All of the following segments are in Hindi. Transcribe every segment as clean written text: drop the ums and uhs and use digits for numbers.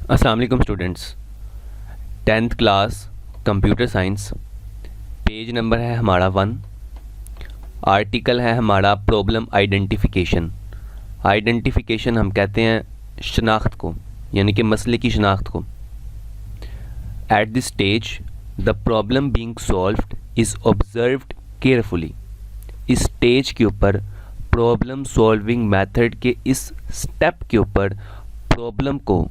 अस्सलाम वालेकुम students. 10th class computer science, page number है हमारा 1। आर्टिकल है हमारा प्रॉब्लम आइडेंटिफिकेशन। आइडेंटिफिकेशन हम कहते हैं शनाख्त को, यानी कि मसले की शनाख्त को। At this stage the problem being solved is observed carefully. इस स्टेज के ऊपर प्रॉब्लम सॉल्विंग मेथड के इस स्टेप के ऊपर प्रॉब्लम को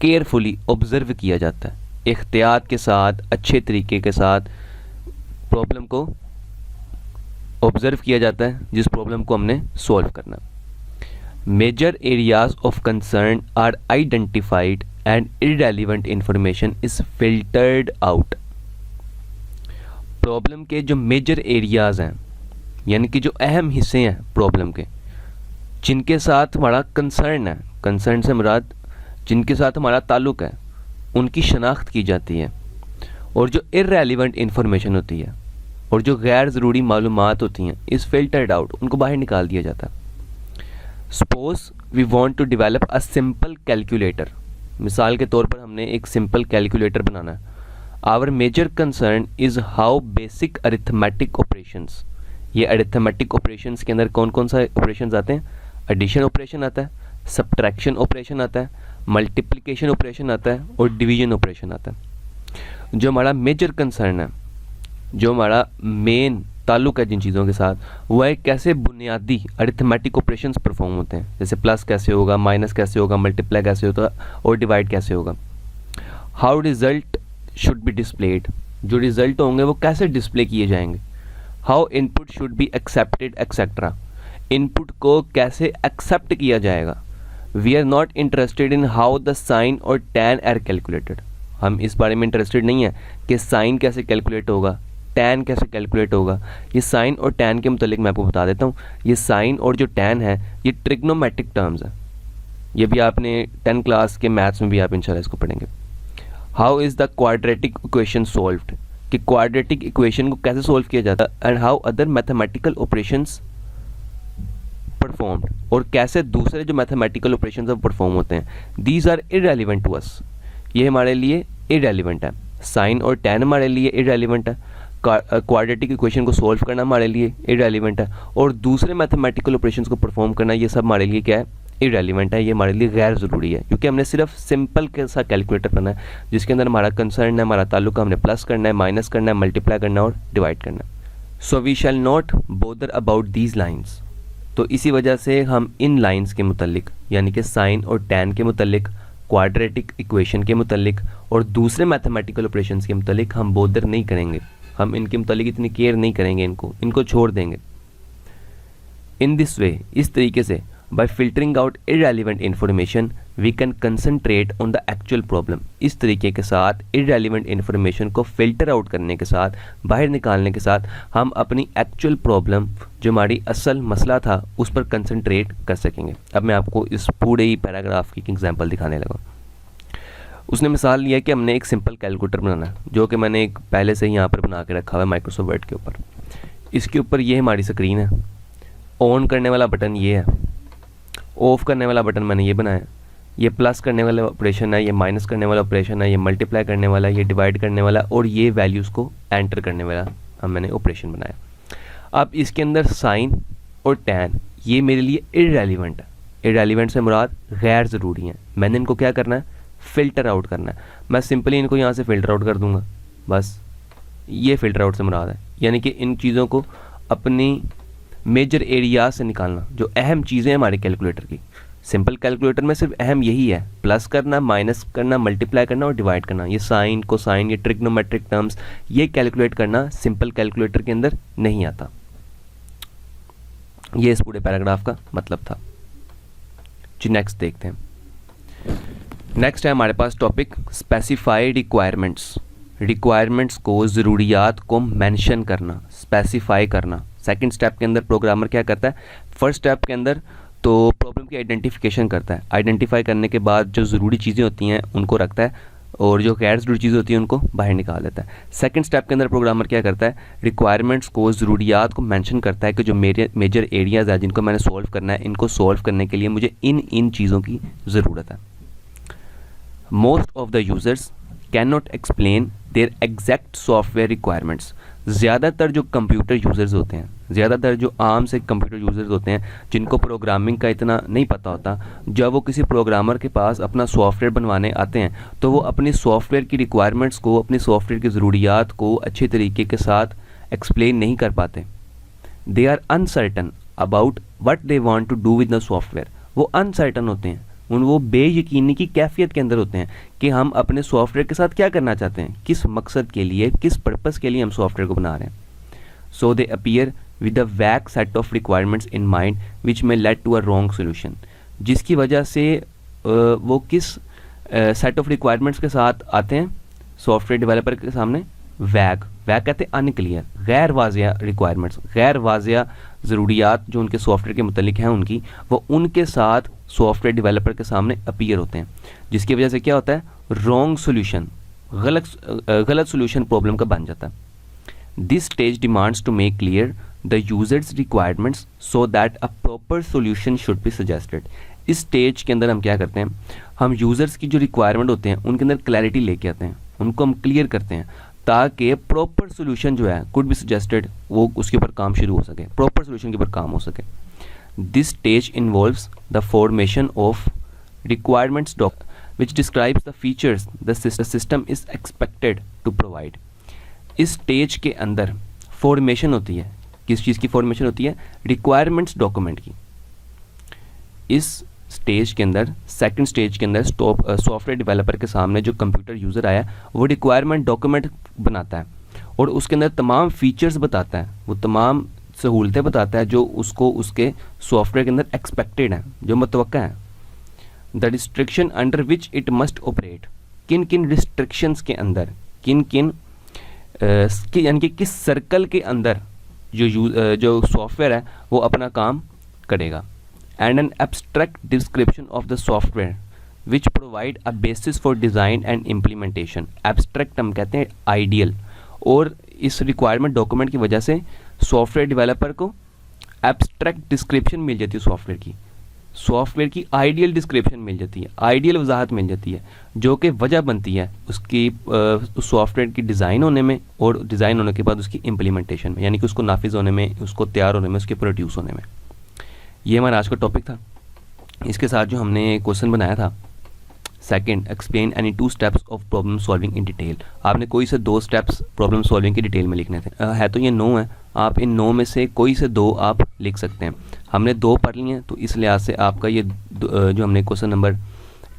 केयरफुली ऑब्ज़र्व किया जाता है, एहतियात के साथ, अच्छे तरीके के साथ प्रॉब्लम को ऑब्ज़र्व किया जाता है जिस प्रॉब्लम को हमने सॉल्व करना। Major areas of concern are identified and irrelevant information is filtered out. Problem के जो मेजर एरियाज़ हैं, यानी कि जो अहम हिस्से हैं प्रॉब्लम के, जिनके साथ हमारा कंसर्न है, कंसर्न से मुराद जिनके साथ हमारा ताल्लुक़ है, उनकी शनाख्त की जाती है। और जो इररेलेवेंट इंफॉर्मेशन होती है और जो गैर ज़रूरी मालूमात होती हैं इस फिल्टर्ड आउट, उनको बाहर निकाल दिया जाता है। Suppose we want to develop a simple calculator. मिसाल के तौर पर हमने एक सिंपल कैलकुलेटर बनाना है। Our major concern is how basic arithmetic operations, ये अरिथमेटिक ऑपरेशंस के अंदर कौन कौन सा ऑपरेशंस आते हैं? एडिशन ऑपरेशन आता है, सब्ट्रैक्शन ऑपरेशन आता है, मल्टीप्लिकेशन ऑपरेशन आता है और डिवीजन ऑपरेशन आता है। जो हमारा मेजर कंसर्न है, जो हमारा मेन ताल्लुक़ है जिन चीज़ों के साथ, वह है कैसे बुनियादी अरिथमेटिक ऑपरेशंस परफॉर्म होते हैं। जैसे प्लस कैसे होगा, माइनस कैसे होगा, मल्टीप्लाई कैसे होता और डिवाइड कैसे होगा। How result should be displayed, जो रिज़ल्ट होंगे वो कैसे डिस्प्ले किए जाएंगे। How input should be accepted etcetera, input को कैसे एक्सेप्ट किया जाएगा। We are not interested in how the sine और टैन आर कैलकुलेटेड, हम इस बारे में इंटरेस्टेड नहीं है कि साइन कैसे कैलकुलेट होगा, टैन कैसे कैलकुलेट होगा। ये साइन और टैन के मुतालिक मैं आपको बता देता हूँ। ये साइन और जो टैन है ये ट्रिग्नोमेट्रिक टर्म्स है, ये भी आपने 10 क्लास के मैथ्स में भी आप इंशाल्लाह इसको पढ़ेंगे। How is the quadratic equation solved, कि क्वाड्रेटिक इक्वेशन को कैसे सॉल्व किया जाता है। And how other mathematical operations performed, और कैसे दूसरे जो मैथमेटिकल ऑपरेशंस परफॉर्म होते हैं। These are irrelevant to us, ये हमारे लिए इररेलेवेंट है। साइन और टैन हमारे लिए इररेलेवेंट है, क्वाड्रेटिक इक्वेशन को सॉल्व करना हमारे लिए इररेलेवेंट है, और दूसरे मैथमेटिकल ऑपरेशंस को परफॉर्म करना ये सब हमारे लिए क्या है? इररेलेवेंट है, ये हमारे लिए गैर ज़रूरी है, क्योंकि हमने सिर्फ सिंपल के साथ कैलकुलेटर करना है जिसके अंदर हमारा कंसर्न है, हमारा ताल्लुक, हमने प्लस करना है, माइनस करना है, मल्टीप्लाई करना है और डिवाइड करना है। So we shall not bother about these lines, तो इसी वजह से हम इन लाइंस के मुतल्लिक, यानी कि साइन और टैन के मुतल्लिक, क्वाड्रेटिक इक्वेशन के मुतल्लिक और दूसरे मैथमेटिकल ऑपरेशंस के मुतल्लिक हम बोदर नहीं करेंगे, हम इनके मुतल्लिक इतनी केयर नहीं करेंगे, इनको छोड़ देंगे। इन दिस वे, इस तरीके से, by filtering out irrelevant information we can concentrate on the actual problem. इस तरीके के साथ इररेलेवेंट इंफॉर्मेशन को फिल्टर आउट करने के साथ, बाहर निकालने के साथ, हम अपनी एक्चुअल प्रॉब्लम, जो हमारी असल मसला था, उस पर कंसंट्रेट कर सकेंगे। अब मैं आपको इस पूरे ही पैराग्राफ की एग्जांपल दिखाने लगा। उसने मिसाल लिया कि हमने एक सिंपल कैलकुलेटर बनाना है, जो कि मैंने एक पहले से ही यहाँ पर बना के रखा हुआ है माइक्रोसॉफ्ट वर्ड के ऊपर। इसके ऊपर ये हमारी स्क्रीन है, ऑन करने वाला बटन ये है, ऑफ करने वाला बटन मैंने ये बनाया, ये प्लस करने वाला ऑपरेशन है, ये माइनस करने वाला ऑपरेशन है, ये मल्टीप्लाई करने वाला, ये डिवाइड करने वाला और ये वैल्यूज़ को एंटर करने वाला हम मैंने ऑपरेशन बनाया। अब इसके अंदर साइन और टैन ये मेरे लिए इररेलेवेंट है, इररेलेवेंट से मुराद गैर ज़रूरी हैं। मैंने इनको क्या करना है? फ़िल्टर आउट करना है। मैं सिंपली इनको यहाँ से फ़िल्टर आउट कर दूँगा, बस ये फ़िल्टर आउट से मुराद है, यानी कि इन चीज़ों को अपनी मेजर एरियाज से निकालना, जो अहम चीज़ें हैं हमारे कैलकुलेटर की। सिंपल कैलकुलेटर में सिर्फ अहम यही है, प्लस करना, माइनस करना, मल्टीप्लाई करना और डिवाइड करना। ये साइन, कोसाइन, ये ट्रिग्नोमेट्रिक टर्म्स, ये कैलकुलेट करना सिंपल कैलकुलेटर के अंदर नहीं आता। ये इस पूरे पैराग्राफ का मतलब था जी। नेक्स्ट देखते हैं। नेक्स्ट है हमारे पास टॉपिक स्पेसिफाई रिक्वायरमेंट्स। रिक्वायरमेंट्स को, ज़रूरियात को मेंशन करना, स्पेसिफाई करना। सेकंड स्टेप के अंदर प्रोग्रामर क्या करता है? फर्स्ट स्टेप के अंदर तो प्रॉब्लम की आइडेंटिफिकेशन करता है, आइडेंटिफाई करने के बाद जो ज़रूरी चीज़ें होती हैं उनको रखता है और जो गैर ज़रूरी चीज़ें होती हैं उनको बाहर निकाल देता है। सेकंड स्टेप के अंदर प्रोग्रामर क्या करता है? रिक्वायरमेंट्स को, ज़रूरियात को मेंशन करता है कि जो मेरे मेजर एरियाज़ है जिनको मैंने सॉल्व करना है, इनको सॉल्व करने के लिए मुझे इन चीज़ों की ज़रूरत है। Most of the users can not explain their exact software requirements. ज़्यादातर जो कंप्यूटर यूज़र्स होते हैं, ज़्यादातर जो आम से कंप्यूटर यूज़र्स होते हैं जिनको प्रोग्रामिंग का इतना नहीं पता होता, जब वो किसी प्रोग्रामर के पास अपना सॉफ्टवेयर बनवाने आते हैं तो वो अपनी सॉफ्टवेयर की रिक्वायरमेंट्स को, अपनी सॉफ्टवेयर की ज़रूरियात को अच्छे तरीके के साथ एक्सप्लेन नहीं कर पाते। They are uncertain about what they want to do with the software. वो अनसर्टन होते हैं, वो बेयकीनी की कैफियत के अंदर होते हैं कि हम अपने सॉफ्टवेयर के साथ क्या करना चाहते हैं, किस मकसद के लिए, किस पर्पस के लिए हम सॉफ्टवेयर को बना रहे हैं। सो दे appear with a vague set of requirements in mind which में led to a wrong solution. जिसकी वजह से वो किस सेट ऑफ रिक्वायरमेंट्स के साथ आते हैं सॉफ्टवेयर डेवलपर के सामने, वैग कहते हैं अनक्लियर, गैर वाज़िया रिक्वायरमेंट्स, गैर वाज़िया ज़रूरियात जो उनके सॉफ्टवेयर के मुतल्लिक हैं उनकी, वो उनके साथ सॉफ्टवेयर डेवलपर के सामने अपीयर होते हैं। जिसकी वजह से क्या होता है, रॉन्ग सोल्यूशन, गलत सोल्यूशन प्रॉब्लम का बन जाता है। This stage demands to make clear the users requirements so that a proper solution should be suggested. इस स्टेज के अंदर हम क्या करते हैं, हम यूज़र्स की जो रिक्वायरमेंट होते हैं उनके अंदर क्लैरिटी लेके आते हैं, उनको हम क्लियर करते हैं ताकि प्रॉपर सोल्यूशन जो है कुड बी सजेस्टेड, वो उसके ऊपर काम शुरू हो सके, प्रॉपर सोल्यूशन के ऊपर काम हो सके। This stage involves the formation of requirements document which describes the features the system is expected to provide। इस स्टेज के अंदर फॉर्मेशन होती है, किस चीज़ की फॉर्मेशन होती है, रिक्वायरमेंट्स डॉक्यूमेंट की। इस स्टेज के अंदर, सेकंड स्टेज के अंदर सॉफ्टवेयर डेवलपर के सामने जो कंप्यूटर यूज़र आया वो रिक्वायरमेंट डॉक्यूमेंट बनाता है और उसके अंदर तमाम फीचर्स बताता है, वो तमाम सहूलतें बताता है जो उसको उसके सॉफ्टवेयर के अंदर एक्सपेक्टेड हैं, जो मुतवक्का है। The restriction under which it must operate, किन किन रिस्ट्रिक्शंस के अंदर, किन किन यानी कि किस सर्कल के अंदर जो सॉफ्टवेयर है वो अपना काम करेगा। And an abstract description of the software which provide a basis for design and implementation. Abstract हम कहते हैं आइडियल, और इस रिक्वायरमेंट डॉक्यूमेंट की वजह से सॉफ्टवेयर डेवलपर को एब्स्ट्रैक्ट डिस्क्रिप्शन मिल जाती है सॉफ्टवेयर की आइडियल डिस्क्रिप्शन मिल जाती है, आइडियल वजाहत मिल जाती है, जो कि वजह बनती है उसकी उस सॉफ्टवेयर की डिज़ाइन होने में और डिज़ाइन होने के बाद उसकी इम्प्लीमेंटेशन में, यानी कि उसको नाफिज होने में, उसको तैयार होने में, उसके प्रोड्यूस होने में। ये हमारा आज का टॉपिक था। इसके साथ जो हमने क्वेश्चन बनाया था second, explain any 2 steps of problem solving in detail. आपने कोई से 2 स्टेप्स प्रॉब्लम सॉल्विंग की डिटेल में लिखने थे। है तो ये 9 है, आप इन 9 में से कोई से 2 आप लिख सकते हैं। हमने 2 पढ़ लिए हैं तो इस लिहाज से आपका ये जो हमने क्वेश्चन नंबर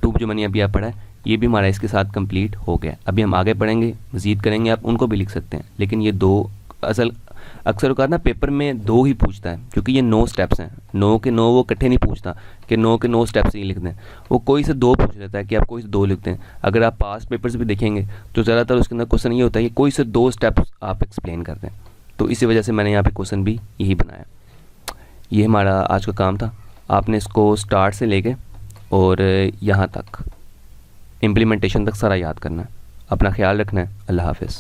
2 जो मैंने अभी आप पढ़ा है ये भी हमारा इसके साथ कंप्लीट हो गया। अभी हम आगे पढ़ेंगे, मज़ीद करेंगे, आप उनको भी लिख सकते हैं, लेकिन ये 2 अक्सर औकात ना पेपर में 2 ही पूछता है, क्योंकि ये 9 स्टेप्स हैं, 9 के 9 वो इकट्ठे नहीं पूछता कि 9 के 9 स्टेप्स ही लिख दें, वो कोई से 2 पूछ लेता है कि आप कोई से 2 लिखते हैं। अगर आप पास्ट पेपर्स भी देखेंगे तो ज़्यादातर उसके अंदर क्वेश्चन ये होता है कि कोई से 2 स्टेप्स आप एक्सप्लेन कर दें, तो इसी वजह से मैंने यहाँ पे क्वेश्चन भी यही बनाया। ये हमारा आज का काम था। आपने इसको स्टार्ट से लेके और यहाँ तक इम्प्लीमेंटेशन तक सारा याद करना है। अपना ख्याल रखना है। अल्लाह हाफ़िज़।